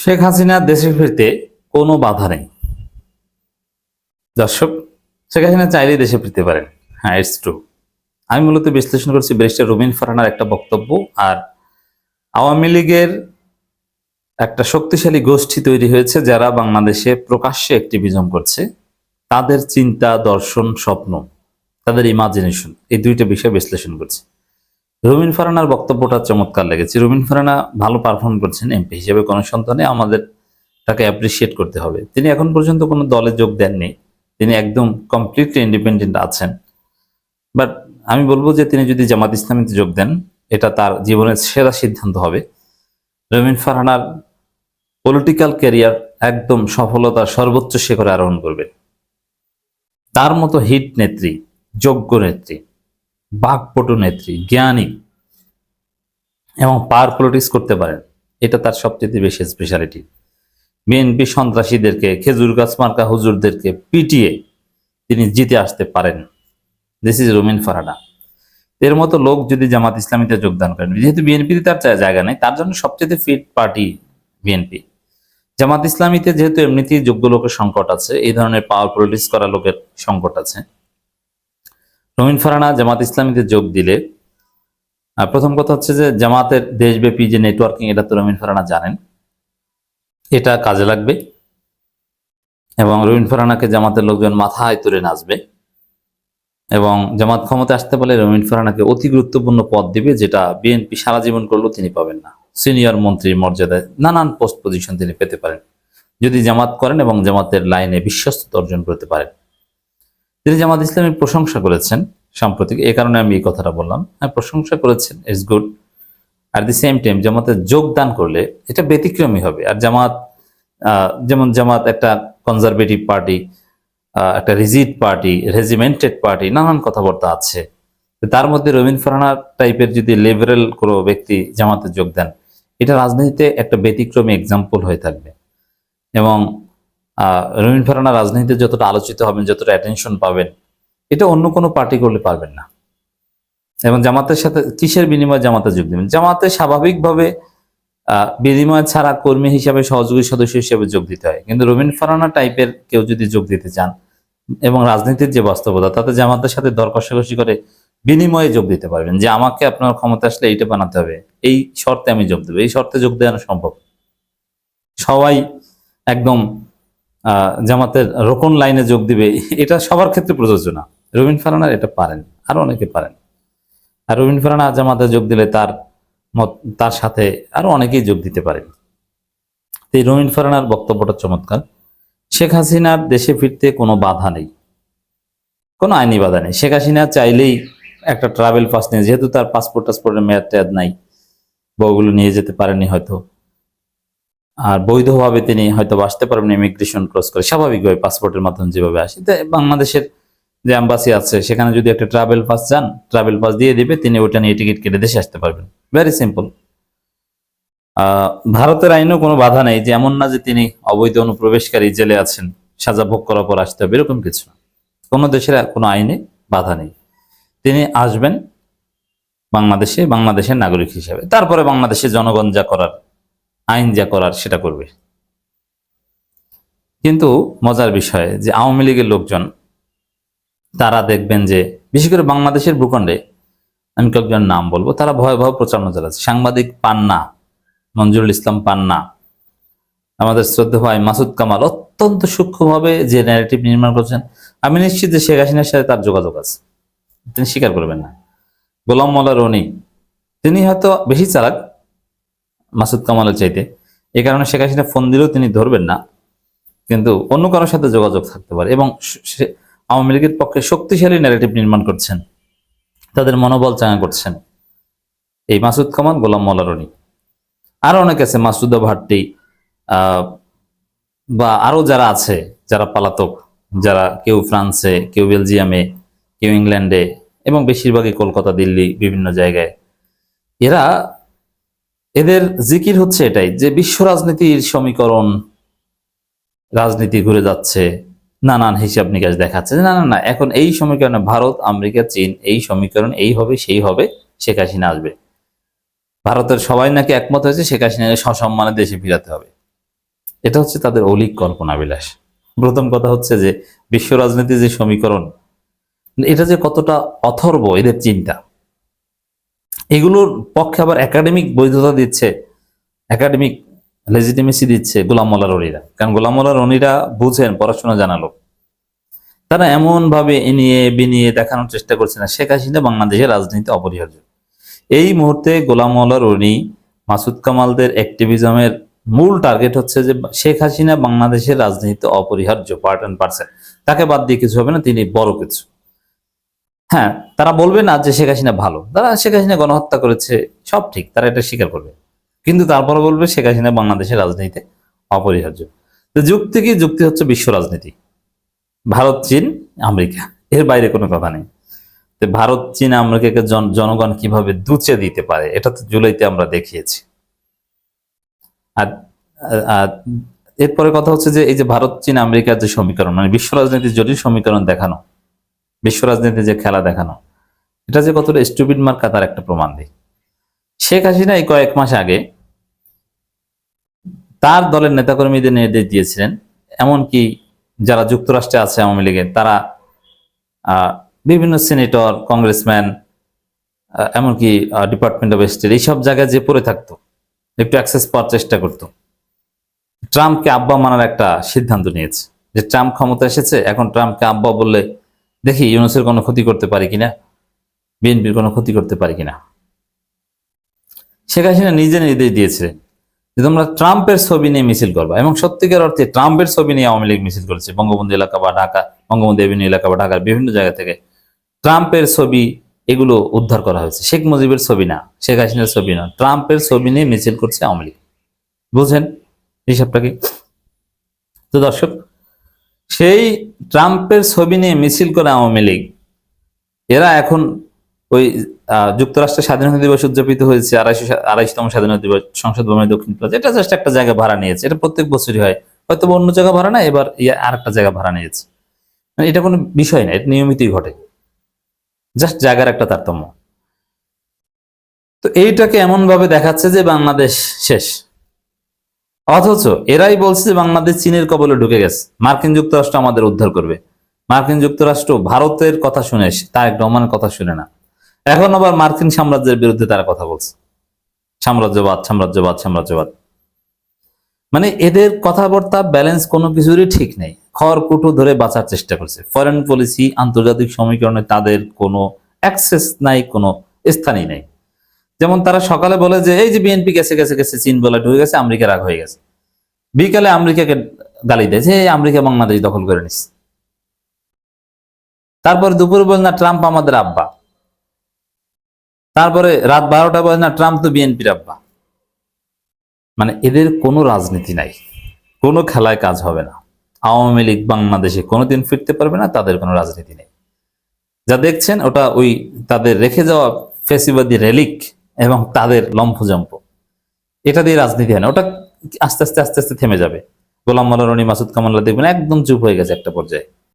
শেখ হাসিনা দেশে ফিরতে কোনো বাধা নেই। দর্শক, শেখ হাসিনা চাইলেই দেশে ফিরতে পারেন। হ্যাঁ, ইটস ট্রু। আমি মূলত বিশ্লেষণ করছি ব্যারিস্টার রুমিন ফারহানার একটা বক্তব্য আর আওয়ামী লীগের একটা শক্তিশালী গোষ্ঠী তৈরি হয়েছে যারা বাংলাদেশে প্রকাশ্যে অ্যাক্টিভিজম করছে। তাদের চিন্তা, দর্শন, স্বপ্ন, তাদের ইমাজিনেশন, এই দুইটা বিষয় বিশ্লেষণ করছি। রুমিন ফারহানার বক্তব্যটা চমৎকার লেগেছে। রুমিন ফারহানা ভালো পারফর্ম করছেন এমপি হিসেবে, কোনো সন্তানে আমাদের তাকে অ্যাপ্রিসিয়েট করতে হবে। তিনি এখন পর্যন্ত কোনো দলে যোগ দেননি, তিনি একদম কমপ্লিটলি ইন্ডিপেন্ডেন্ট আছেন। বাট আমি বলবো যে তিনি যদি জামাত ইসলামীতে যোগ দেন, এটা তার জীবনের সেরা সিদ্ধান্ত হবে। রুমিন ফারহানার পলিটিক্যাল ক্যারিয়ার একদম সফলতার সর্বোচ্চ শিখরে আরোহণ করবে। তার মতো হিট নেত্রী, যোগ্য নেত্রী, বাকপটু নেত্রী, জ্ঞানী এবং পাওয়ার পলিটিক্স করতে পারেন, এটা তার সবচেয়ে বেশি স্পেশালিটি। বিএনপি সন্ত্রাসীদেরকে, খেজুর গাছ মার্কা হুজুরদেরকে পিটিয়ে তিনি জিতে আসতে পারেন। দিস ইজ রুমিন ফারহানা। এর মতো লোক যদি জামাত ইসলামীতে যোগদান করেন, যেহেতু বিএনপিতে তার জায়গা নেই, তার জন্য সবচেয়ে ফিট পার্টি বিএনপি। জামাত ইসলামীতে যেহেতু এমনিতেই যোগ্য লোকের সংকট আছে, এই ধরনের পাওয়ার পলিটিক্স করা লোকের সংকট আছে, রুমিন ফারহানা জামাত ইসলামীতে যোগ দিলে প্রথম কথা হচ্ছে যে জামাতের দেশব্যাপী যে নেটওয়ার্কিং, এটা তো রুমিন ফারহানা জানেন, এটা কাজে লাগবে এবং রুমিন ফারহানাকে জামাতের লোকজন মাথায় তুলে নাচবে এবং জামাত ক্ষমতা আসতে পারলে রুমিন ফারহানাকে অতি গুরুত্বপূর্ণ পদ দিবে, যেটা বিএনপি সারা জীবন করলেও তিনি পাবেন না। সিনিয়র মন্ত্রীর মর্যাদায় নানান পোস্ট পজিশন তিনি পেতে পারেন যদি জামাত করেন এবং জামাতের লাইনে বিশ্বস্ততা অর্জন করতে পারেন। তিনি জামাত ইসলামের প্রশংসা করেছেন সাম্প্রতিক, এই কারণে আমি এই কথাটা বললাম। হ্যাঁ, প্রশংসা করেছেন, it's good. At the same time জামাতে যোগদান করলে এটা ব্যতিক্রমী হবে। আর জামাত যেমন জামাত একটা কনজারভেটিভ পার্টি, একটা রিজিড পার্টি, রেজিমেন্টেড পার্টি, নানান কথাবার্তা আছে। তার মধ্যে রুমিন ফারহানা টাইপের যদি লিবারেল কোনো ব্যক্তি জামাতে যোগ দেন, এটা রাজনীতিতে একটা ব্যতিক্রমী এক্সাম্পল হয়ে থাকবে এবং রুমিন ফারহানা রাজনীতিতে যতটা আলোচিত হবেন, যতটা অ্যাটেনশন পাবেন, এটা অন্য কোনো পার্টি করলে পারবেন না। এবং জামাতের সাথে কিসের বিনিময়ে জামাতে যোগ দেবেন? জামাতে স্বাভাবিকভাবে বিনিময় ছাড়া কর্মী হিসাবে, সহযোগী সদস্য হিসেবে যোগ দিতে হয়। কিন্তু রুমিন ফারহানা টাইপের কেউ যদি যোগ দিতে চান এবং রাজনীতির যে বাস্তবতা, তাতে জামাতের সাথে দর কষাকষি করে বিনিময়ে যোগ দিতে পারবেন, যে আমাকে আপনার ক্ষমতা আসলে এইটা বানাতে হবে, এই শর্তে আমি যোগ দেবো। এই শর্তে যোগ দেওয়ানো সম্ভব। সবাই একদম জামাতের রোকন লাইনে যোগ দিবে, এটা সবার ক্ষেত্রে প্রযোজ্য না। রুমিন ফারহানা এটা পারেন, আরো অনেকে পারেন। আর রুমিন ফারহানা জামাতে যোগ দিলে তার সাথে আরো অনেকেই যোগ দিতে পারেন। এই রুমিন ফারহানার বক্তব্যটা চমৎকার। শেখ হাসিনার দেশে ফিরতে কোনো বাধা নেই, কোনো আইনি বাধা নেই। শেখ হাসিনা চাইলেই একটা ট্রাভেল পাস নিয়ে, যেহেতু তার টাসপোর্টের মেয়াদ টেয়াদ নাই, বউগুলো নিয়ে যেতে পারেনি হয়তো, আর বৈধভাবে তিনি হয়তো আসতে পারবেন ইমিগ্রেশন ক্রস করে, স্বাভাবিকভাবে পাসপোর্টের মাধ্যমে যেভাবে আসে। তাই বাংলাদেশের যে অ্যাম্বাসি আছে সেখানে যদি একটা ট্রাভেল পাস চান, ট্রাভেল পাস দিয়ে দিবে, তিনি ওটা নিয়ে টিকিট কেটে দেশে আসতে পারবেন। Very simple. ভারতের আইনেও কোনো বাধা নেই, যে এমন না যে তিনি অবৈধ অনুপ্রবেশকারী, জেলে আছেন, সাজা ভোগ করার পর আসতে হবে, এরকম কিছু না। কোনো দেশের কোনো আইনে বাধা নেই। তিনি আসবেন বাংলাদেশের নাগরিক হিসেবে, তারপরে বাংলাদেশের জনগণ যা করার, আইন যা করার সেটা করবে। কিন্তু মজার বিষয় যে আওয়ামী লীগের লোকজন, তারা দেখবেন যে বিশেষ করে বাংলাদেশের ভূখণ্ডে, আমি কয়েকজন নাম বলবো, তারা ভয়াবহ প্রচারণা চালাচ্ছে। সাংবাদিক পান্না, মঞ্জুরুল ইসলাম পান্না, আমাদের শ্রদ্ধেয় ভাই মাসুদ কামাল অত্যন্ত সূক্ষ্মভাবে যে ন্যারেটিভ নির্মাণ করছেন, আমি নিশ্চিত যে শেখ হাসিনার সাথে তার যোগাযোগ আছে, তিনি স্বীকার করবেন না। গোলাম মোল্লা রনি, তিনি হয়তো বেশি চালাক মাসুদ কামালের চাইতে, এই কারণে শেখ হাসিনা ফোন দিলেও তিনি ধরবেন না, কিন্তু অন্য কারোর সাথে যোগাযোগ থাকতে পারে এবং আওয়ামী লীগের পক্ষে শক্তিশালী ন্যারেটিভ নির্মাণ করছেন, তাদের মনোবল চাঙ্গা করছেন এই মাসুদ কামাল, গোলাম মোল্লা রনি। আরো অনেক আছে, মাসুদা ভাট্টি, বা আরো যারা আছে, যারা পলাতক, যারা কেউ ফ্রান্সে, কেউ বেলজিয়ামে, কেউ ইংল্যান্ডে এবং বেশিরভাগই কলকাতা, দিল্লি, বিভিন্ন জায়গায়। এদের জিকির হচ্ছে এটাই যে বিশ্ব রাজনীতির সমীকরণ, রাজনীতি ঘুরে যাচ্ছে, নানান হিসাব নিকাশ দেখাচ্ছে না না না, এখন এই সমীকরণে ভারত, আমেরিকা, চীন, এই সমীকরণ এই হবে, সেই হবে, শেখ হাসিনা আসবে। ভারতের সবাই নাকি একমত হয়েছে শেখ হাসিনাকে সসম্মানে দেশে ফিরাতে হবে। এটা হচ্ছে তাদের অলিক কল্পনা বিলাস। প্রথম কথা হচ্ছে যে বিশ্ব রাজনীতির যে সমীকরণ, এটা যে কতটা অথর্ব এদের চিন্তা, এগুলোর পক্ষে আবার একাডেমিক বৈধতা দিচ্ছে, একাডেমিক লেজিটিমেসি দিচ্ছে গোলাম মোল্লা রনিরা। কারণ গোলাম মোল্লা রনিরা বুঝেন, পড়াশোনা জানালো, তারা এমন ভাবে এনিয়ে বিনিয়ে দেখানোর চেষ্টা করছে না শেখ হাসিনা বাংলাদেশের রাজনীতি অপরিহার্য। এই মুহূর্তে গোলাম মোল্লা রনি, মাসুদ কামালদের অ্যাক্টিভিজমের মূল টার্গেট হচ্ছে যে শেখ হাসিনা বাংলাদেশের রাজনীতি অপরিহার্য, পার্ট অ্যান্ড পার্সেল, তাকে বাদ দিয়ে কিছু হবে না, তিনি বড় কিছু। হ্যাঁ, তারা বলবে না যে শেখ হাসিনা ভালো, তারা শেখ হাসিনা গণহত্যা করেছে, সব ঠিক, তারা এটা স্বীকার করবে, কিন্তু তারপরে বলবে শেখ হাসিনা বাংলাদেশের রাজনীতিতে অপরিহার্য। তো যুক্তি কি? যুক্তি হচ্ছে বিশ্ব রাজনীতি, ভারত, চীন, আমেরিকা, এর বাইরে কোনো কথা নেই। তো ভারত, চীন, আমেরিকাকে জনগণ কিভাবে দুচে দিতে পারে, এটা তো জুলাইতে আমরা দেখিয়েছি। আর আর এরপরে কথা হচ্ছে যে এই যে ভারত, চীন, আমেরিকার যে সমীকরণ, মানে বিশ্ব রাজনীতির জটিল সমীকরণ দেখানো, বিশ্ব রাজনীতির যে খেলা দেখানো, এটা যে কতটা স্টুপিড মার্কা তার একটা প্রমাণ দেয়। শেখ হাসিনা এই কয়েক মাস আগে তার দলের নেতাকর্মীদের নির্দেশ দিয়েছিলেন, এমনকি যারা যুক্তরাষ্ট্রে আছে আওয়ামী লীগের, তারা বিভিন্ন সিনেটর, কংগ্রেসম্যান, এমনকি ডিপার্টমেন্ট অফ স্টেট, এইসব জায়গায় যে পড়ে থাকতো, একটু অ্যাক্সেস পাওয়ার চেষ্টা করতো, ট্রাম্পকে আব্বা মানার একটা সিদ্ধান্ত নিয়েছে যে ট্রাম্প ক্ষমতা এসেছে, এখন ট্রাম্পকে আব্বা বললে দেখি ইউনূসের কোনো ক্ষতি করতে পারি কিনা, বিএনপির কোনো ক্ষতি করতে পারি কিনা। শেখ হাসিনা নিজে নির্দেশ দিয়েছে যে তোমরা ট্রাম্পের ছবি নিয়ে মিছিল করবা, এবং সত্যিকার অর্থে ট্রাম্পের ছবি নিয়ে আওয়ামী লীগ মিছিল করেছে। বঙ্গবন্ধু এলাকা বা ঢাকা, বঙ্গবন্ধু এভিনিউ এলাকা বা ঢাকার বিভিন্ন জায়গা থেকে ট্রাম্পের ছবি এগুলো উদ্ধার করা হয়েছে। শেখ মুজিবের ছবি না, শেখ হাসিনার ছবি না, ট্রাম্পের ছবি নিয়ে মিছিল করছে আওয়ামী লীগ। বুঝেন হিসাবটা কি? তো দর্শক, সেই ট্রাম্পের ছবি নিয়ে মিছিল করে আওয়ামী লীগ, এরা এখন ওই যুক্তরাষ্ট্রের স্বাধীনতা দিবস উদযাপিত হয়েছে, ২২তম স্বাধীনতা দিবস, সংসদ ভবনের দক্ষিণ প্লাজা, এটা জাস্ট একটা জায়গা ভাড়া নিয়েছে। এটা প্রত্যেক বছরই হয়, হয়তো অন্য জায়গা ভাড়া না, এবার আর একটা জায়গা ভাড়া নিয়েছে। মানে এটা কোনো বিষয় না, এটা নিয়মিতই ঘটে, জাস্ট জায়গার একটা তারতম্য। তো এইটাকে এমন ভাবে দেখাচ্ছে যে বাংলাদেশ শেষ, অথচ এরাই বলছে যে বাংলাদেশ চীনের কবলে ঢুকে গেছে, মার্কিন যুক্তরাষ্ট্র আমাদের উদ্ধার করবে। মার্কিন যুক্তরাষ্ট্র ভারতের কথা শুনে, তারেক রহমানের কথা শুনে না, এখন আবার মার্কিন সাম্রাজ্যের বিরুদ্ধে তারা কথা বলছে, সাম্রাজ্যবাদ, সাম্রাজ্যবাদ, সাম্রাজ্যবাদ। মানে এদের কথাবার্তা ব্যালেন্স কোনো কিছুরই ঠিক নেই, খড়কুটো ধরে বাঁচার চেষ্টা করছে। ফরেন পলিসি, আন্তর্জাতিক সমীকরণে তাদের কোনো অ্যাক্সেস নাই, কোনো স্থানই নাই। যেমন তারা সকালে বলে যে এই যে বিএনপি গেছে গেছে গেছে, চীন বলে ঢুকে গেছে, আমেরিকা রাগ হয়ে গেছে, বিকালে আমেরিকাকে গালি দেয় যে আমেরিকা বাংলাদেশ দখল করে নিচ্ছে। তারপরে দুপুরে বলে না ট্রাম্প আমাদের আব্বা, তারপরে রাত ১২টা বলে না ট্রাম্প তো বিএনপির আব্বা। মানে এদের কোনো রাজনীতি নাই, কোনো খেলায় কাজ হবে না। আওয়ামী লীগ বাংলাদেশে কোনোদিন ফিরতে পারবে না, তাদের কোনো রাজনীতি নেই। যা দেখছেন ওটা ওই তাদের রেখে যাওয়া ফেসিবাদী রেলিক এবং তাদের লম্ফজম্প, এটা দিয়ে রাজনীতি হয় না। ওটা আস্তে আস্তে আস্তে আস্তে থেমে যাবে। গোলাম মোল্লা রনি, মাসুদ কামাল দেখবেন একদম চুপ হয়ে গেছে একটা পর্যায়ে।